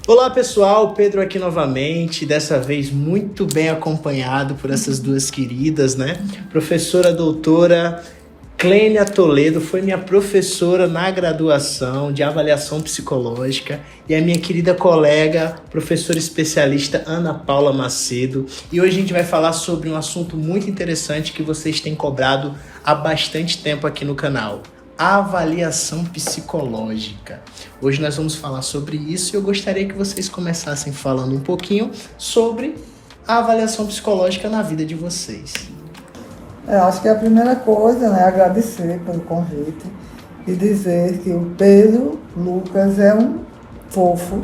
Olá pessoal, Pedro aqui novamente, dessa vez muito bem acompanhado por essas duas queridas, né? Professora doutora Clênia Toledo foi minha professora na graduação de avaliação psicológica e a minha querida colega, professora especialista Ana Paula Macedo. E hoje a gente vai falar sobre um assunto muito interessante que vocês têm cobrado há bastante tempo aqui no canal. A avaliação psicológica. Hoje nós vamos falar sobre isso e eu gostaria que vocês começassem falando um pouquinho sobre a avaliação psicológica na vida de vocês. Eu acho que a primeira coisa, né, é agradecer pelo convite e dizer que o Pedro Lucas é um fofo,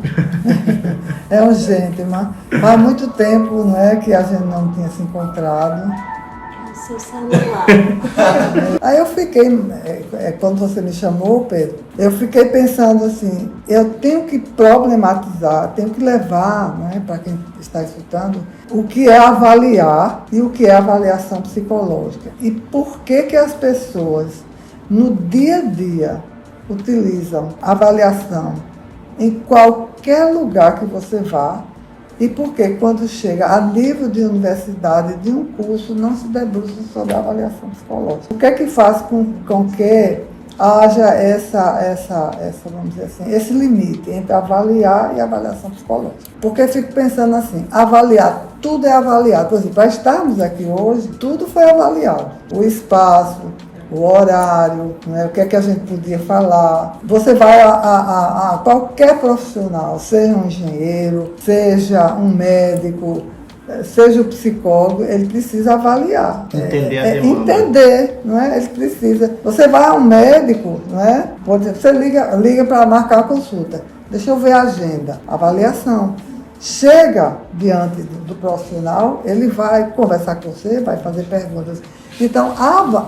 é um gentleman. Há muito tempo, né, que a gente não tinha se encontrado. Seu celular. Aí eu fiquei, quando você me chamou, Pedro, eu fiquei pensando assim, eu tenho que problematizar, tenho que levar, né, para quem está escutando, o que é avaliar e o que é avaliação psicológica. E por que as pessoas, no dia a dia, utilizam avaliação em qualquer lugar que você vá, e por que, quando chega a nível de universidade, de um curso, não se debruça sobre a avaliação psicológica? O que é que faz com que haja vamos dizer assim, esse limite entre avaliar e avaliação psicológica? Porque eu fico pensando assim, avaliar, tudo é avaliado. Por exemplo, para estarmos aqui hoje, tudo foi avaliado. O espaço, o horário, né, o que é que a gente podia falar. Você vai a qualquer profissional, seja um engenheiro, seja um médico, seja um psicólogo, ele precisa avaliar. Entender a demanda. Entender, não é? Ele precisa. Você vai a um médico, não é? Por exemplo, você liga para marcar a consulta. Deixa eu ver a agenda, avaliação. Chega diante do profissional, ele vai conversar com você, vai fazer perguntas. Então,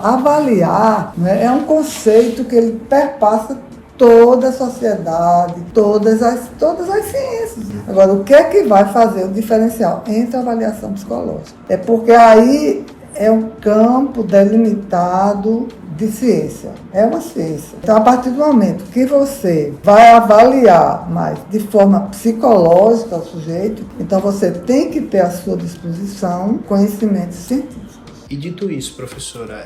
avaliar, né, é um conceito que ele perpassa toda a sociedade, todas as ciências. Agora, o que é que vai fazer o diferencial entre a avaliação psicológica? É porque aí é um campo delimitado de ciência. É uma ciência. Então, a partir do momento que você vai avaliar mais de forma psicológica o sujeito, então você tem que ter à sua disposição conhecimentos científicos. E dito isso, professora,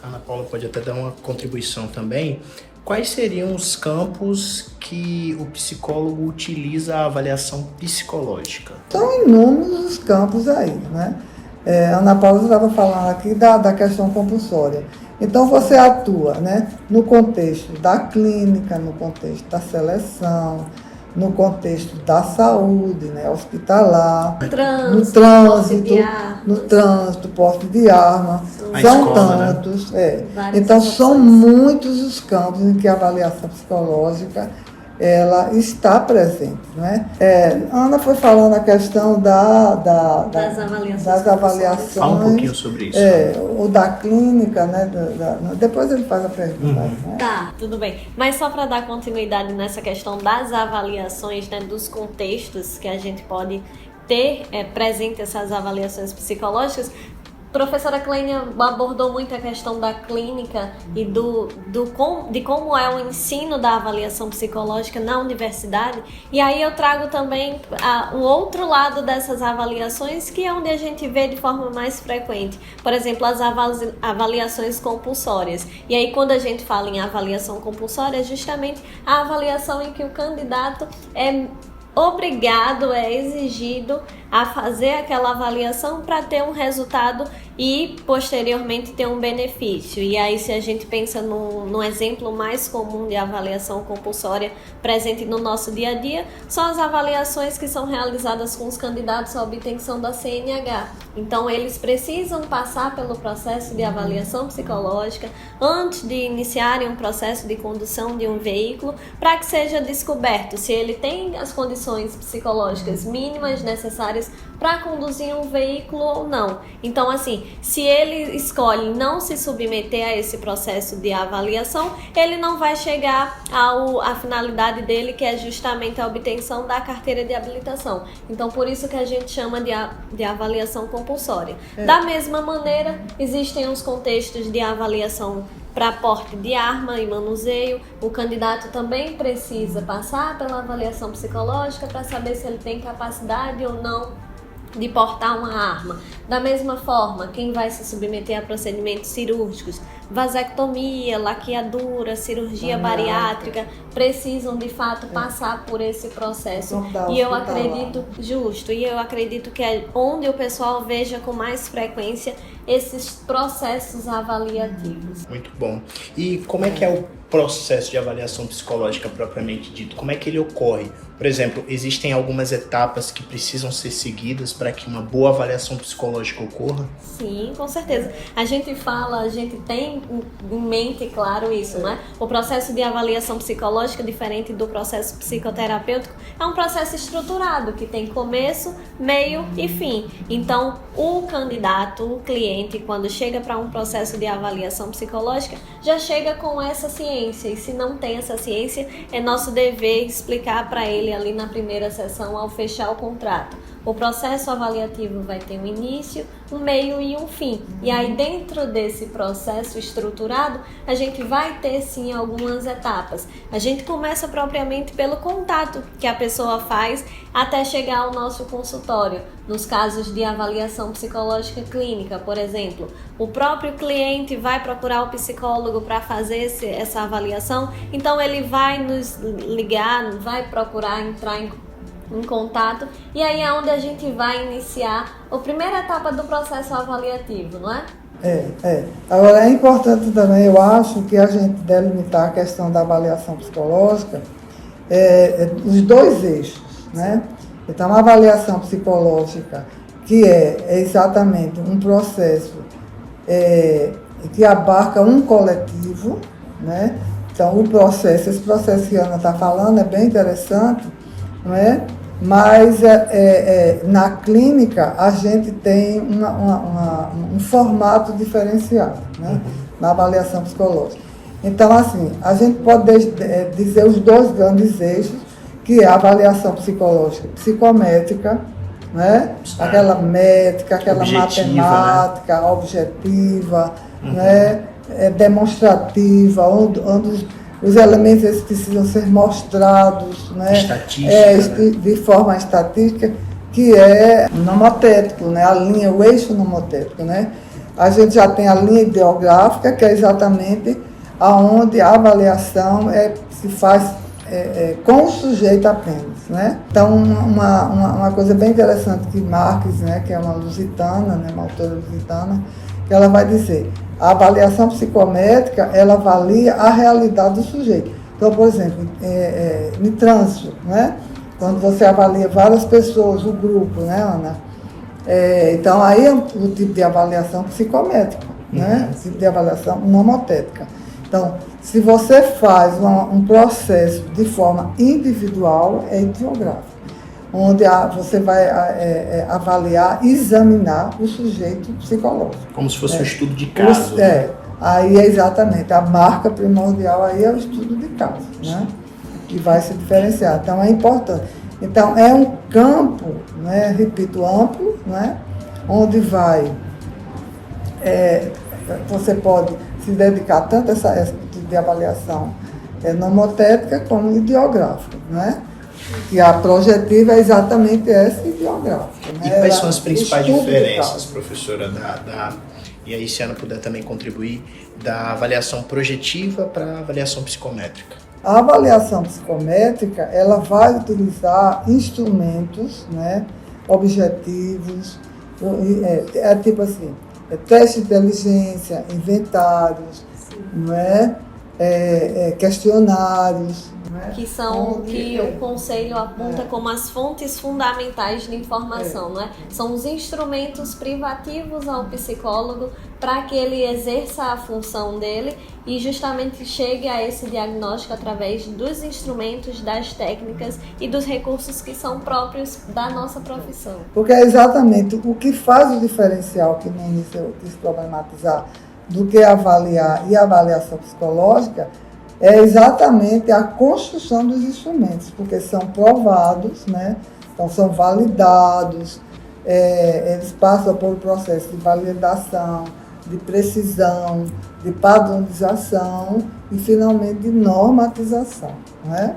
a Ana Paula pode até dar uma contribuição também. Quais seriam os campos que o psicólogo utiliza a avaliação psicológica? São inúmeros os campos aí, né? A Ana Paula estava falando aqui da questão compulsória. Então, você atua, né, no contexto da clínica, no contexto da seleção, no contexto da saúde, né, hospitalar, no trânsito, porte de arma, são tantos. Né? Então, são muitos os campos em que a avaliação psicológica ela está presente. Né? A Ana foi falando a questão das avaliações. Fala um pouquinho sobre isso. Ou da clínica, né? Depois ele faz a pergunta. Uhum. Né? Tá, tudo bem. Mas só para dar continuidade nessa questão das avaliações, né, dos contextos que a gente pode ter presente essas avaliações psicológicas, professora Clênia abordou muito a questão da clínica e de como é o ensino da avaliação psicológica na universidade. E aí eu trago também o outro lado dessas avaliações, que é onde a gente vê de forma mais frequente. Por exemplo, as avaliações compulsórias. E aí quando a gente fala em avaliação compulsória, é justamente a avaliação em que o candidato é obrigado, é exigido a fazer aquela avaliação para ter um resultado e posteriormente ter um benefício. E aí, se a gente pensa no exemplo mais comum de avaliação compulsória presente no nosso dia a dia, são as avaliações que são realizadas com os candidatos à obtenção da CNH. Então, eles precisam passar pelo processo de avaliação psicológica antes de iniciarem um processo de condução de um veículo, para que seja descoberto se ele tem as condições psicológicas mínimas necessárias para conduzir um veículo ou não. Então, assim, se ele escolhe não se submeter a esse processo de avaliação, ele não vai chegar à finalidade dele, que é justamente a obtenção da carteira de habilitação. Então, por isso que a gente chama de avaliação compulsória. Da mesma maneira, existem os contextos de avaliação para porte de arma e manuseio. O candidato também precisa passar pela avaliação psicológica para saber se ele tem capacidade ou não de portar uma arma. Da mesma forma, quem vai se submeter a procedimentos cirúrgicos, vasectomia, laqueadura, cirurgia bariátrica, precisam de fato passar por esse processo. E eu acredito, e eu acredito que é onde o pessoal veja com mais frequência esses processos avaliativos. Muito bom. E como é que é o processo de avaliação psicológica propriamente dito? Como é que ele ocorre? Por exemplo, existem algumas etapas que precisam ser seguidas para que uma boa avaliação psicológica ocorra? Sim, com certeza. A gente tem em mente, claro, isso, né? O processo de avaliação psicológica, diferente do processo psicoterapêutico, é um processo estruturado, que tem começo, meio e fim. Então, o candidato, o cliente, quando chega para um processo de avaliação psicológica, já chega com essa ciência. E se não tem essa ciência, é nosso dever explicar para ele ali na primeira sessão, ao fechar o contrato. O processo avaliativo vai ter um início, um meio e um fim. E aí, dentro desse processo estruturado, a gente vai ter, sim, algumas etapas. A gente começa propriamente pelo contato que a pessoa faz até chegar ao nosso consultório. Nos casos de avaliação psicológica clínica, por exemplo, o próprio cliente vai procurar o psicólogo para fazer essa avaliação, então ele vai nos ligar, vai procurar entrar em contato, e aí é onde a gente vai iniciar a primeira etapa do processo avaliativo, não é? Agora é importante também, eu acho, que a gente delimitar a questão da avaliação psicológica, os dois eixos, né? Então, a avaliação psicológica, que é exatamente um processo que abarca um coletivo, né? Então, esse processo que a Ana está falando é bem interessante, não é? Mas na clínica a gente tem um formato diferenciado, né? Na avaliação psicológica. Então, assim, a gente pode dizer os dois grandes eixos, que é a avaliação psicológica psicométrica, né? Aquela métrica, aquela objetiva, matemática, né? Objetiva, né? Demonstrativa, onde os elementos eles precisam ser mostrados, né? De forma estatística, que é nomotético, né? O eixo nomotético, né? A gente já tem a linha ideográfica, que é exatamente aonde a avaliação se faz com o sujeito apenas, né? Então, uma coisa bem interessante que Marques, né, que é uma lusitana, né, uma autora lusitana, que ela vai dizer: a avaliação psicométrica, ela avalia a realidade do sujeito. Então, por exemplo, em trânsito, né? Quando você avalia várias pessoas, o grupo, né, Ana? Então, aí é o tipo de avaliação psicométrica, né? O tipo de avaliação nomotética. Então, se você faz um processo de forma individual, é ideográfico, onde você vai avaliar, examinar o sujeito psicológico. Como se fosse um estudo de caso. Aí é exatamente, a marca primordial aí é o estudo de caso, né? Que vai se diferenciar. Então, é importante. Então, é um campo, né, repito, amplo, né? Onde você pode se dedicar tanto a essa tipo de avaliação nomotética como ideográfica, né? E a projetiva é exatamente essa ideográfica. Né? E quais são as principais diferenças, professora, e aí se a Ana puder também contribuir, da avaliação projetiva para a avaliação psicométrica? A avaliação psicométrica, ela vai utilizar instrumentos, né, objetivos, tipo assim, teste de inteligência, inventários, não é? Questionários. Que são que o Conselho aponta como as fontes fundamentais de informação, não é? São os instrumentos privativos ao psicólogo para que ele exerça a função dele e justamente chegue a esse diagnóstico através dos instrumentos, das técnicas e dos recursos que são próprios da nossa profissão. Porque é exatamente o que faz o diferencial, que no início eu quis problematizar, do que avaliar e avaliação psicológica, é exatamente a construção dos instrumentos, porque são provados, né? Então são validados, eles passam por um processo de validação, de precisão, de padronização e, finalmente, de normatização, né?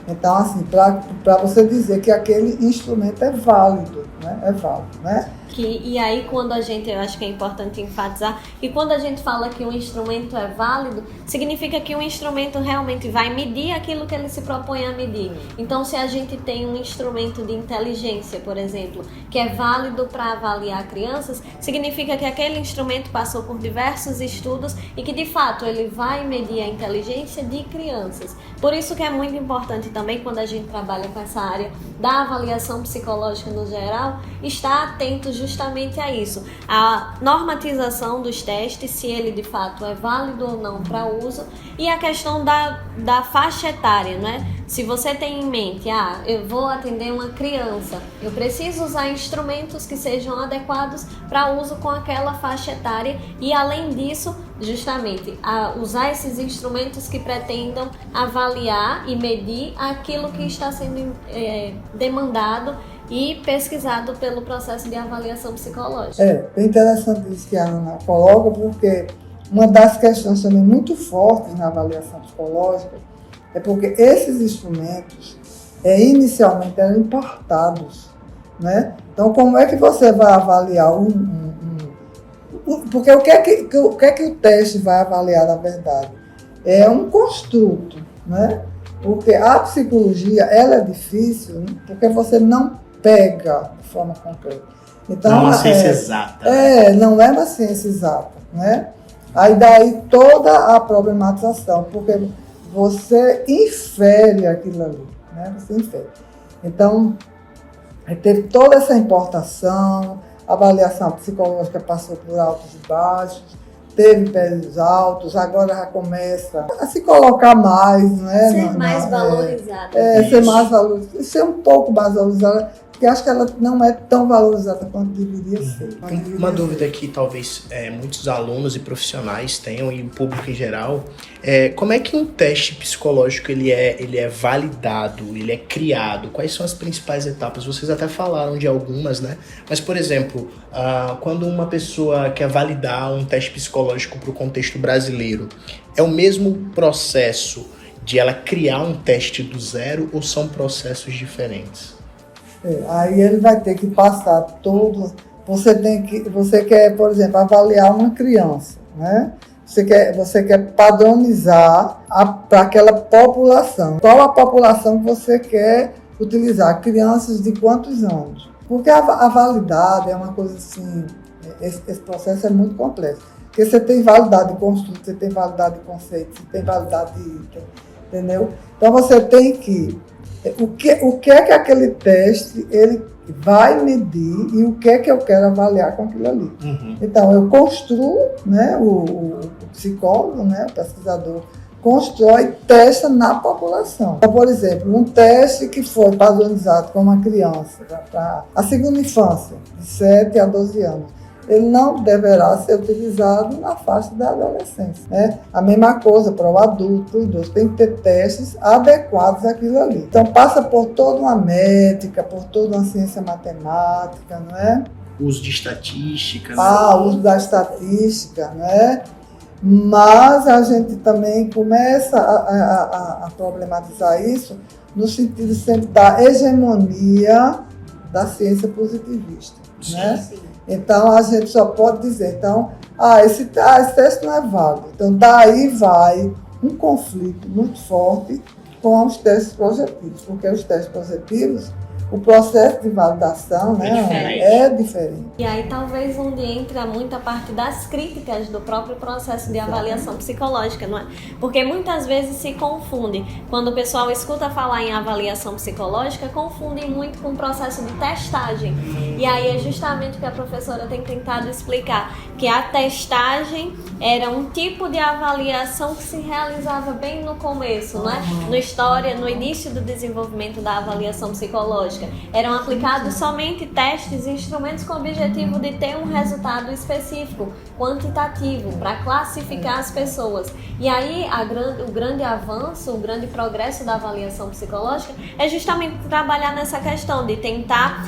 Então, assim, para você dizer que aquele instrumento é válido, né? É válido, né? E aí, quando a gente, eu acho que é importante enfatizar, que quando a gente fala que um instrumento é válido, significa que o instrumento realmente vai medir aquilo que ele se propõe a medir. Então, se a gente tem um instrumento de inteligência, por exemplo, que é válido para avaliar crianças, significa que aquele instrumento passou por diversos estudos e que, de fato, ele vai medir a inteligência de crianças. Por isso que é muito importante também, quando a gente trabalha com essa área da avaliação psicológica no geral, estar atento justamente a isso, a normatização dos testes, se ele de fato é válido ou não para uso, e a questão da faixa etária, né? Se você tem em mente, eu vou atender uma criança, eu preciso usar instrumentos que sejam adequados para uso com aquela faixa etária e, além disso, justamente, usar esses instrumentos que pretendam avaliar e medir aquilo que está sendo demandado e pesquisado pelo processo de avaliação psicológica. É interessante isso que a Ana coloca, porque uma das questões também muito fortes na avaliação psicológica é porque esses instrumentos inicialmente eram importados, né? Então, como é que você vai avaliar porque o que é que o teste vai avaliar, na verdade? É um construto, né? Porque a psicologia, ela é difícil, porque você não pega de forma concreta. Então, não é uma ciência exata. Não é uma ciência exata, né? Aí daí toda a problematização, porque você infere aquilo ali, né? Você infere. Então, teve toda essa importação, a avaliação psicológica passou por altos e baixos, teve períodos altos, agora já começa a se colocar mais, né? Ser mais valorizada. Ser mais valorizada, ser um pouco mais valorizada, porque acho que ela não é tão valorizada quanto deveria ser. Tem uma dúvida que talvez muitos alunos e profissionais tenham, e o público em geral, como é que um teste psicológico ele é validado, ele é criado? Quais são as principais etapas? Vocês até falaram de algumas, né? Mas, por exemplo, quando uma pessoa quer validar um teste psicológico para o contexto brasileiro, é o mesmo processo de ela criar um teste do zero ou são processos diferentes? Aí ele vai ter que passar todo. Você quer, por exemplo, avaliar uma criança, né? Você quer padronizar para aquela população. Qual a população que você quer utilizar? Crianças de quantos anos? Porque a validade é uma coisa assim, esse processo é muito complexo. Porque você tem validade de construto, você tem validade de conceito, você tem validade de item, entendeu? Então você tem que... O que é que aquele teste ele vai medir e o que é que eu quero avaliar com aquilo ali. Uhum. Então, eu construo, né, o psicólogo, né, o pesquisador, constrói e testa na população. Então, por exemplo, um teste que foi padronizado com uma criança para a segunda infância, de 7 a 12 anos, ele não deverá ser utilizado na faixa da adolescência, né? A mesma coisa para o adulto, para o idoso, tem que ter testes adequados àquilo ali. Então passa por toda uma métrica, por toda uma ciência matemática, não é? Uso de estatística. Uso da estatística, né? Mas a gente também começa a problematizar isso no sentido sempre da hegemonia da ciência positivista, sim, né? Sim. Então, a gente só pode dizer, então, esse teste não é válido. Então, daí vai um conflito muito forte com os testes projetivos, porque os testes projetivos, o processo de validação, né, é diferente. E aí talvez onde entra muita parte das críticas do próprio processo de avaliação psicológica, não é? Porque muitas vezes se confunde. Quando o pessoal escuta falar em avaliação psicológica, confundem muito com o processo de testagem. E aí é justamente o que a professora tem tentado explicar, que a testagem era um tipo de avaliação que se realizava bem no começo, não é? No início do desenvolvimento da avaliação psicológica. Eram aplicados somente testes e instrumentos com o objetivo de ter um resultado específico, quantitativo, para classificar as pessoas. E aí o grande avanço, o grande progresso da avaliação psicológica é justamente trabalhar nessa questão de tentar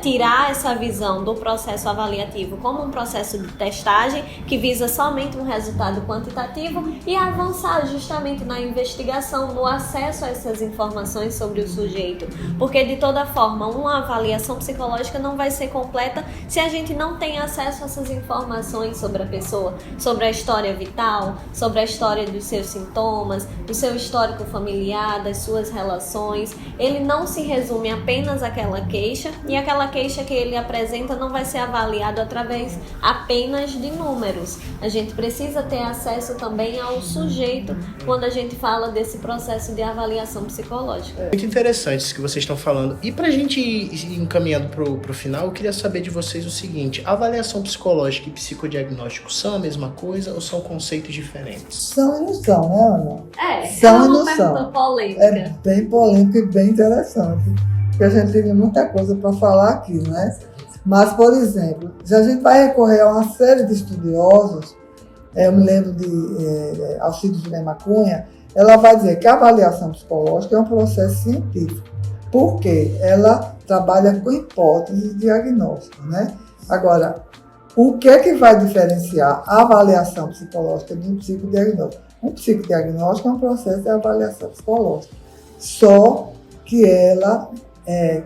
tirar essa visão do processo avaliativo como um processo de testagem que visa somente um resultado quantitativo e avançar justamente na investigação, no acesso a essas informações sobre o sujeito. Porque, de toda forma, uma avaliação psicológica não vai ser completa se a gente não tem acesso a essas informações sobre a pessoa, sobre a história vital, sobre a história dos seus sintomas, do seu histórico familiar, das suas relações. Ele não se resume apenas àquela queixa, e aquela queixa que ele apresenta não vai ser avaliado através apenas de números. A gente precisa ter acesso também ao sujeito quando a gente fala desse processo de avaliação psicológica. Muito interessante isso que vocês estão falando. E pra gente ir encaminhando pro final, eu queria saber de vocês o seguinte: avaliação psicológica e psicodiagnóstico são a mesma coisa ou são conceitos diferentes? São e não são, né, Ana? São uma pergunta polêmica. É bem polêmico e bem interessante, porque a gente tem muita coisa para falar aqui, né? Mas, por exemplo, se a gente vai recorrer a uma série de estudiosos, eu me lembro de Alcides Vilema Cunha, ela vai dizer que a avaliação psicológica é um processo científico, porque ela trabalha com hipóteses diagnósticas, né? Agora, o que é que vai diferenciar a avaliação psicológica de um psicodiagnóstico? Um psicodiagnóstico é um processo de avaliação psicológica, só que ela é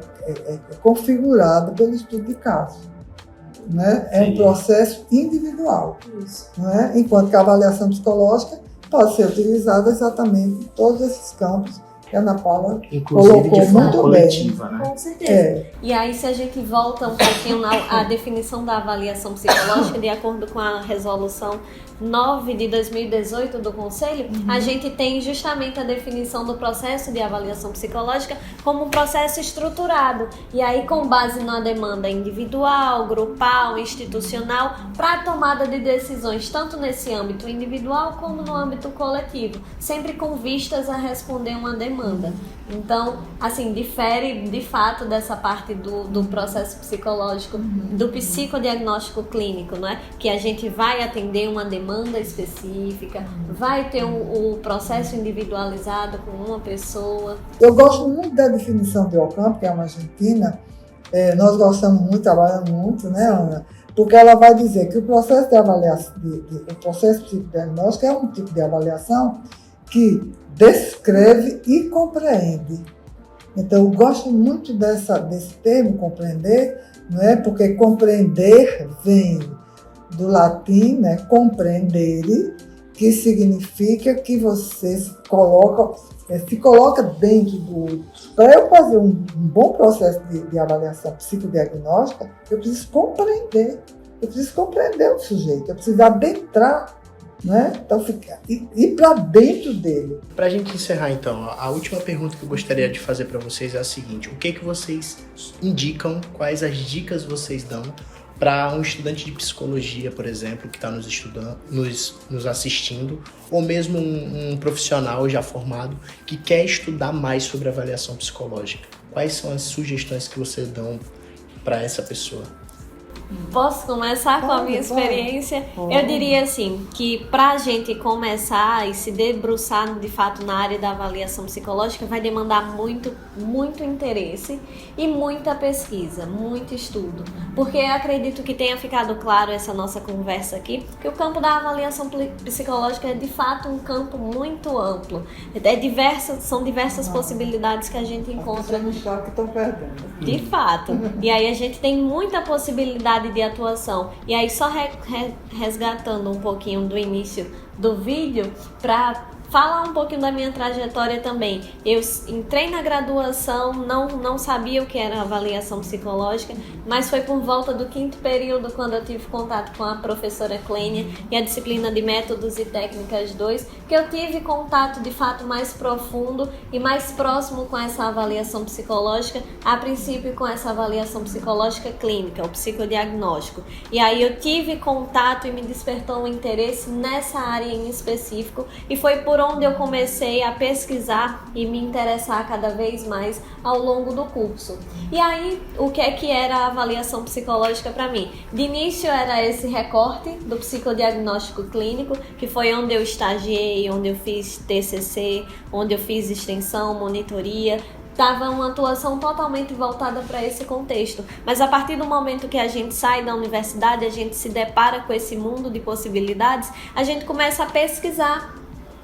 configurada pelo estudo de casos. Né? É um processo individual. Né? Enquanto que a avaliação psicológica pode ser utilizada exatamente em todos esses campos que a Ana Paula inclusive colocou de forma muito coletiva, bem. né? Com certeza. E aí, se a gente volta um pouquinho à definição da avaliação psicológica, de acordo com a resolução 9 de 2018 do Conselho, a gente tem justamente a definição do processo de avaliação psicológica como um processo estruturado. E aí, com base na demanda individual, grupal, institucional, para a tomada de decisões, tanto nesse âmbito individual como no âmbito coletivo, sempre com vistas a responder uma demanda. Então, assim, difere de fato dessa parte do processo psicológico, do psicodiagnóstico clínico, né? Que a gente vai atender uma demanda específica, vai ter o processo individualizado com uma pessoa. Eu gosto muito da definição de Ocampo, que é uma argentina, nós gostamos muito, trabalhamos muito, né, Ana? Porque ela vai dizer que o processo de avaliação, o processo psicodiagnóstico é um tipo de avaliação que descreve e compreende. Então, eu gosto muito desse termo, compreender, não é? Porque compreender vem do latim, né? Compreendere, que significa que você se coloca dentro do outro. Para eu fazer um bom processo de avaliação psicodiagnóstica, eu preciso compreender. Eu preciso compreender o sujeito, eu preciso adentrar. Né? Então, ir para dentro dele. Para a gente encerrar, então, a última pergunta que eu gostaria de fazer para vocês é a seguinte: o que vocês indicam, quais as dicas vocês dão para um estudante de psicologia, por exemplo, que está nos estudando, nos assistindo, ou mesmo um profissional já formado que quer estudar mais sobre avaliação psicológica? Quais são as sugestões que vocês dão para essa pessoa? Posso começar com a minha experiência? Eu diria assim, que para a gente começar e se debruçar de fato na área da avaliação psicológica vai demandar muito, muito interesse e muita pesquisa, muito estudo. Porque acredito que tenha ficado claro essa nossa conversa aqui, que o campo da avaliação psicológica é de fato um campo muito amplo. São diversas possibilidades que a gente encontra. Que estão perdendo. De fato. E aí a gente tem muita possibilidade de atuação. E aí só resgatando um pouquinho do início do vídeo para falar um pouquinho da minha trajetória também. Eu entrei na graduação, não sabia o que era avaliação psicológica, mas foi por volta do 5º período, quando eu tive contato com a professora Clênia e a disciplina de Métodos e Técnicas 2, que eu tive contato de fato mais profundo e mais próximo com essa avaliação psicológica, a princípio com essa avaliação psicológica clínica, o psicodiagnóstico. E aí eu tive contato e me despertou um interesse nessa área em específico, e foi por onde eu comecei a pesquisar e me interessar cada vez mais ao longo do curso. E aí, o que é que era a avaliação psicológica para mim? De início era esse recorte do psicodiagnóstico clínico, que foi onde eu estagiei, onde eu fiz TCC, onde eu fiz extensão, monitoria, estava uma atuação totalmente voltada para esse contexto. Mas a partir do momento que a gente sai da universidade, a gente se depara com esse mundo de possibilidades, a gente começa a pesquisar,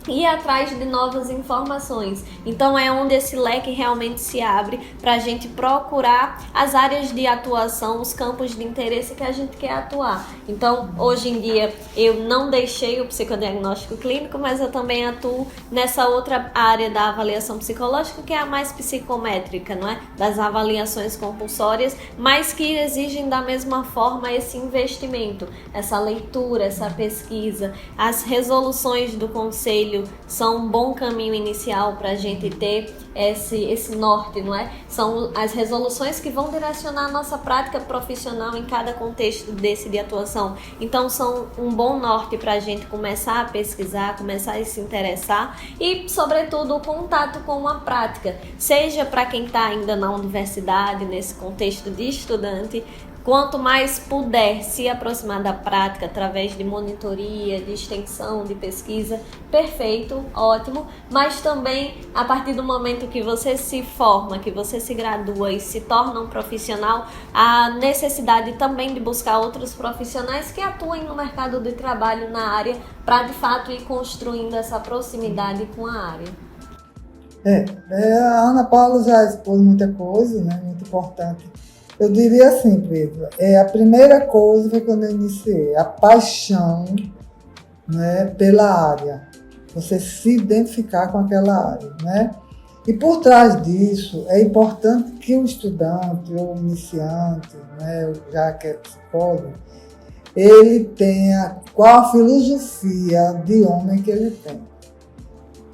ir atrás de novas informações. Então é onde esse leque realmente se abre para a gente procurar as áreas de atuação, os campos de interesse que a gente quer atuar. Então, hoje em dia, eu não deixei o psicodiagnóstico clínico, mas eu também atuo nessa outra área da avaliação psicológica, que é a mais psicométrica, não é? Das avaliações compulsórias, mas que exigem da mesma forma esse investimento, essa leitura, essa pesquisa. As resoluções do conselho são um bom caminho inicial para a gente ter esse norte, não é? São as resoluções que vão direcionar a nossa prática profissional em cada contexto desse de atuação. Então são um bom norte para a gente começar a pesquisar, começar a se interessar e, sobretudo, o contato com a prática, seja para quem está ainda na universidade, nesse contexto de estudante. Quanto mais puder se aproximar da prática através de monitoria, de extensão, de pesquisa, perfeito, ótimo. Mas também, a partir do momento que você se forma, que você se gradua e se torna um profissional, a necessidade também de buscar outros profissionais que atuem no mercado de trabalho na área para, de fato, ir construindo essa proximidade com a área. A Ana Paula já expôs muita coisa, né, muito importante. Eu diria assim, Pedro, a primeira coisa foi quando eu iniciei, a paixão, né, pela área, você se identificar com aquela área, né? E por trás disso, é importante que o estudante ou o iniciante, né, já que é psicólogo, ele tenha qual a filosofia de homem que ele tem.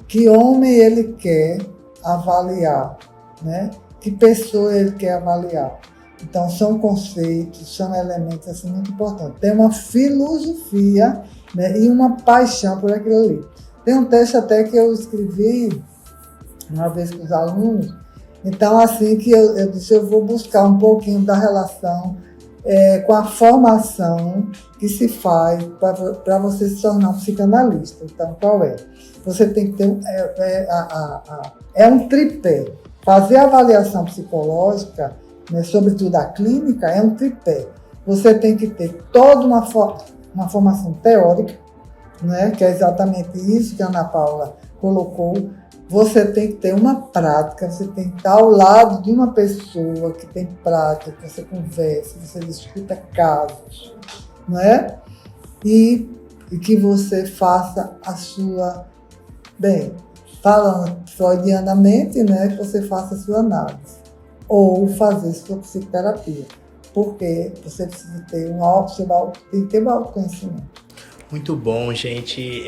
Que homem ele quer avaliar, né? Que pessoa ele quer avaliar. Então, são conceitos, são elementos assim, muito importantes. Tem uma filosofia, né, e uma paixão por aquilo ali. Tem um texto até que eu escrevi uma vez com os alunos. Então, assim que eu disse, eu vou buscar um pouquinho da relação com a formação que se faz para você se tornar um psicanalista. Então, qual é? Você tem que ter um tripé. Fazer a avaliação psicológica, né, sobretudo a clínica, é um tripé. Você tem que ter toda uma formação teórica, né, que é exatamente isso que a Ana Paula colocou. Você tem que ter uma prática, você tem que estar ao lado de uma pessoa que tem prática, que você conversa, você discuta casos, né? E que você faça a sua... Bem, falando freudianamente, né, que você faça a sua análise. Ou fazer sua psicoterapia, porque você precisa ter um autoconhecimento. Muito bom, gente.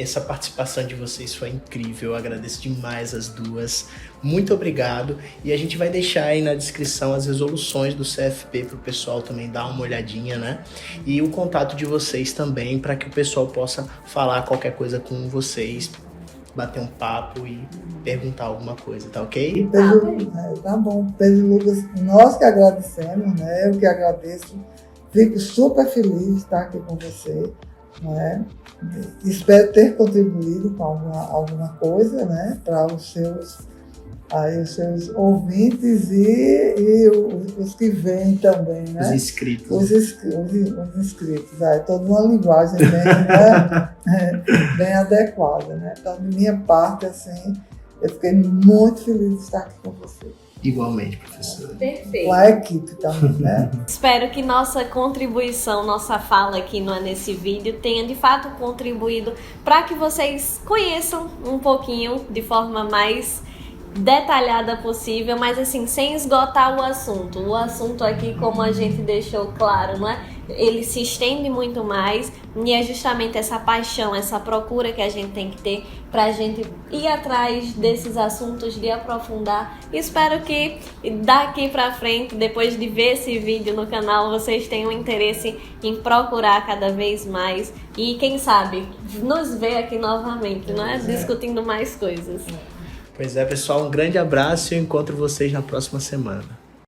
Essa participação de vocês foi incrível. Eu agradeço demais as duas. Muito obrigado. E a gente vai deixar aí na descrição as resoluções do CFP para o pessoal também dar uma olhadinha, né? E o contato de vocês também, para que o pessoal possa falar qualquer coisa com vocês, bater um papo e perguntar alguma coisa, tá ok? Tá bom. Pedro Lucas, nós que agradecemos, né? Eu que agradeço. Fico super feliz de estar aqui com você, né? Espero ter contribuído com alguma coisa, né? Para os seus ouvintes e os que vêm também, né? Os inscritos. Os inscritos. É toda uma linguagem bem, né? Bem adequada, né? Então, de minha parte, assim, eu fiquei muito feliz de estar aqui com você. Igualmente, professora. Perfeito. Com a equipe também, né? Espero que nossa contribuição, nossa fala aqui nesse vídeo tenha de fato contribuído para que vocês conheçam um pouquinho de forma mais detalhada possível, mas assim, sem esgotar o assunto. O assunto aqui, como a gente deixou claro, não é? Ele se estende muito mais e é justamente essa paixão, essa procura que a gente tem que ter pra gente ir atrás desses assuntos, de aprofundar. Espero que daqui pra frente, depois de ver esse vídeo no canal, vocês tenham interesse em procurar cada vez mais e quem sabe nos ver aqui novamente, não é? Discutindo mais coisas. Pois é, pessoal, um grande abraço e eu encontro vocês na próxima semana.